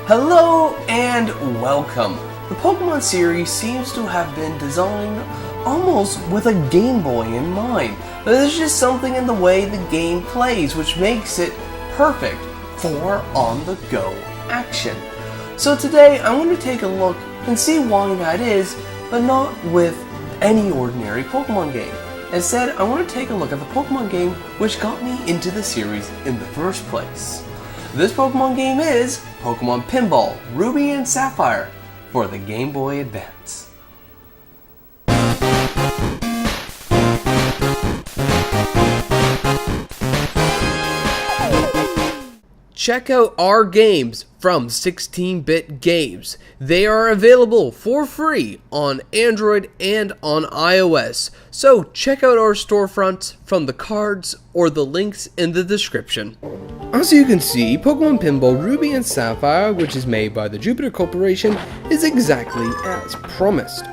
Hello and welcome. The Pokemon series seems to have been designed almost with a Game Boy in mind. But there's just something in the way the game plays which makes it perfect for on-the-go action. So today I want to take a look and see why that is, but not with any ordinary Pokemon game. Instead, I want to take a look at the Pokemon game which got me into the series in the first place. This Pokemon game is Pokemon Pinball, Ruby and Sapphire for the Game Boy Advance. Check out our games from 16-Bit Games. They are available for free on Android and on iOS. So check out our storefronts from the cards or the links in the description. As you can see, Pokemon Pinball Ruby and Sapphire, which is made by the Jupiter Corporation, is exactly as promised.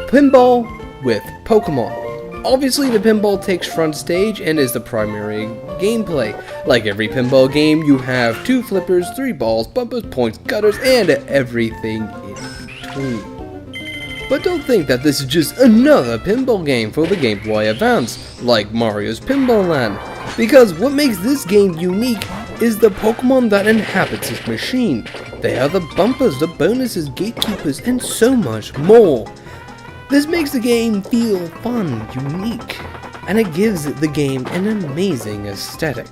Pinball with Pokemon. Obviously, the pinball takes front stage and is the primary gameplay. Like every pinball game, you have 2 flippers, 3 balls, bumpers, points, gutters, and everything in between. But don't think that this is just another pinball game for the Game Boy Advance, like Mario's Pinball Land, because what makes this game unique is the Pokemon that inhabits this machine. They are the bumpers, the bonuses, gatekeepers, and so much more. This makes the game feel fun, unique, and it gives the game an amazing aesthetic.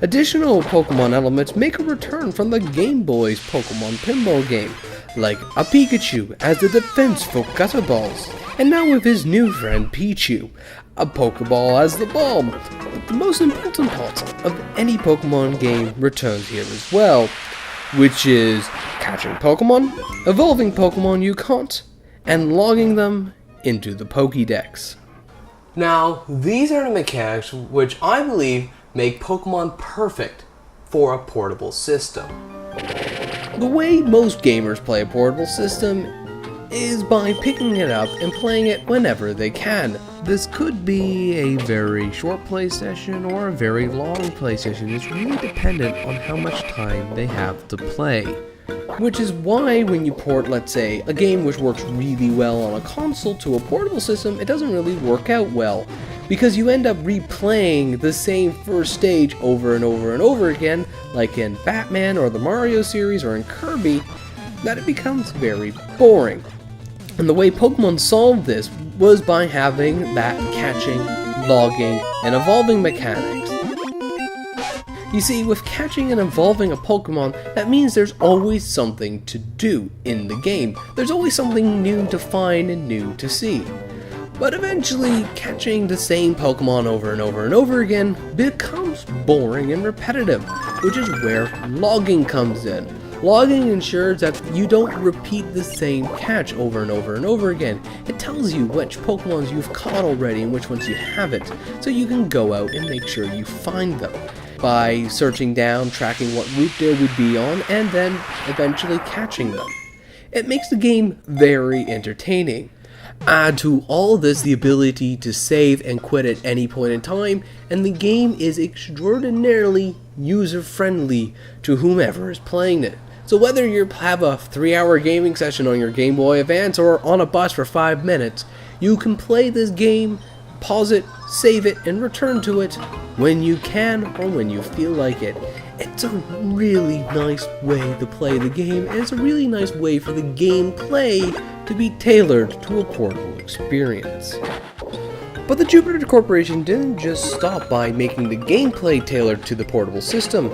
Additional Pokemon elements make a return from the Game Boy's Pokemon Pinball game, like a Pikachu as the defense for gutter balls, and now with his new friend Pichu, a Pokeball as the ball. But the most important part of any Pokemon game returns here as well, which is catching Pokemon, evolving Pokemon you caught, and logging them into the Pokédex. Now, these are the mechanics which I believe make Pokemon perfect for a portable system. The way most gamers play a portable system is by picking it up and playing it whenever they can. This could be a very short play session or a very long play session. It's really dependent on how much time they have to play. Which is why when you port, let's say, a game which works really well on a console to a portable system, it doesn't really work out well. Because you end up replaying the same first stage over and over and over again, like in Batman or the Mario series or in Kirby, that it becomes very boring. And the way Pokemon solved this was by having that catching, logging, and evolving mechanics. You see, with catching and evolving a Pokemon, that means there's always something to do in the game. There's always something new to find and new to see. But eventually, catching the same Pokemon over and over and over again becomes boring and repetitive, which is where logging comes in. Logging ensures that you don't repeat the same catch over and over and over again. It tells you which Pokemons you've caught already and which ones you haven't, so you can go out and make sure you find them by searching down, tracking what route they would be on, and then eventually catching them. It makes the game very entertaining. Add to all this the ability to save and quit at any point in time, and the game is extraordinarily user-friendly to whomever is playing it. So whether you have a 3-hour gaming session on your Game Boy Advance or on a bus for 5 minutes, you can play this game, pause it, save it, and return to it when you can or when you feel like it. It's a really nice way to play the game, and it's a really nice way for the gameplay to be tailored to a portable experience. But the Jupiter Corporation didn't just stop by making the gameplay tailored to the portable system.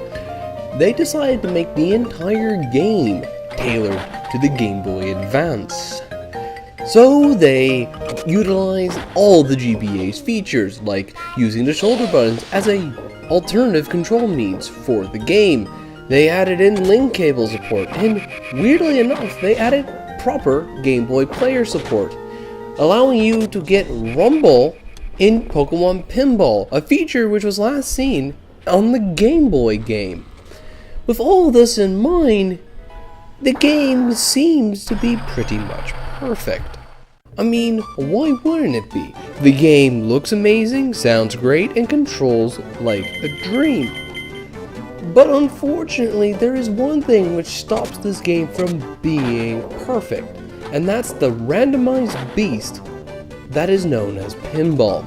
They decided to make the entire game tailored to the Game Boy Advance. So they utilized all the GBA's features, like using the shoulder buttons as a alternative control means for the game. They added in link cable support, and weirdly enough, they added proper Game Boy player support, allowing you to get Rumble in Pokemon Pinball, a feature which was last seen on the Game Boy game. With all this in mind, the game seems to be pretty much perfect. I mean, why wouldn't it be? The game looks amazing, sounds great, and controls like a dream. But unfortunately, there is one thing which stops this game from being perfect, and that's the randomized beast that is known as Pinball.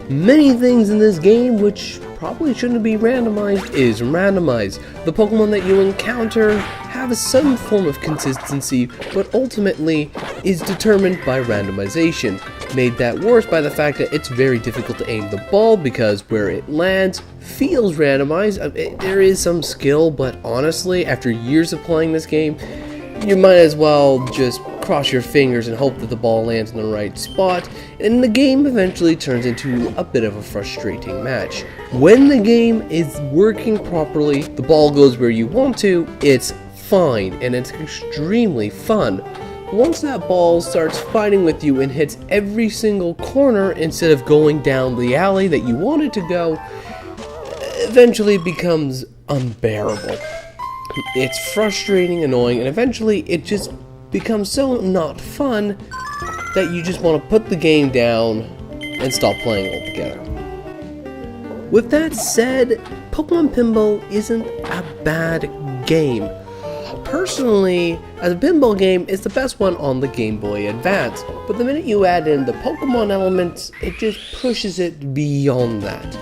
Many things in this game which probably shouldn't be randomized is randomized. The Pokemon that you encounter have some form of consistency, but ultimately is determined by randomization. Made that worse by the fact that it's very difficult to aim the ball because where it lands feels randomized. There is some skill, but honestly, after years of playing this game, you might as well just cross your fingers and hope that the ball lands in the right spot, and the game eventually turns into a bit of a frustrating match. When the game is working properly, the ball goes where you want to, it's fine, and it's extremely fun. Once that ball starts fighting with you and hits every single corner instead of going down the alley that you want it to go, eventually it becomes unbearable. It's frustrating, annoying, and eventually it just becomes so not fun that you just want to put the game down and stop playing altogether. With that said, Pokemon Pinball isn't a bad game. Personally, as a pinball game, it's the best one on the GameBoy Advance, but the minute you add in the Pokemon elements, it just pushes it beyond that.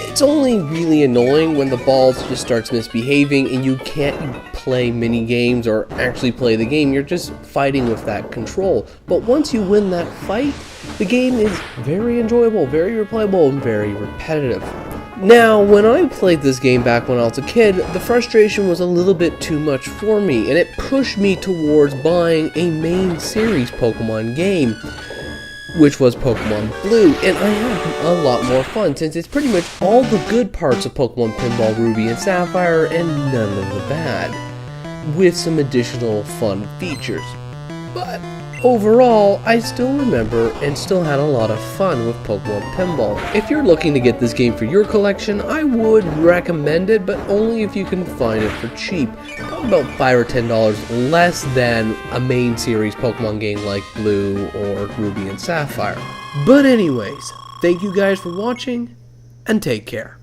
It's only really annoying when the ball just starts misbehaving and you can't play mini games or actually play the game. You're just fighting with that control. But once you win that fight, the game is very enjoyable, very replayable, and very repetitive. Now, when I played this game back when I was a kid, the frustration was a little bit too much for me, and it pushed me towards buying a main series Pokemon game, which was Pokemon Blue, and I had a lot more fun since it's pretty much all the good parts of Pokemon Pinball Ruby and Sapphire and none of the bad, with some additional fun features. But overall, I still remember and still had a lot of fun with Pokemon Pinball. If you're looking to get this game for your collection, I would recommend it, but only if you can find it for cheap. About $5 or $10 less than a main series Pokemon game like Blue or Ruby and Sapphire. But anyways, thank you guys for watching, and take care.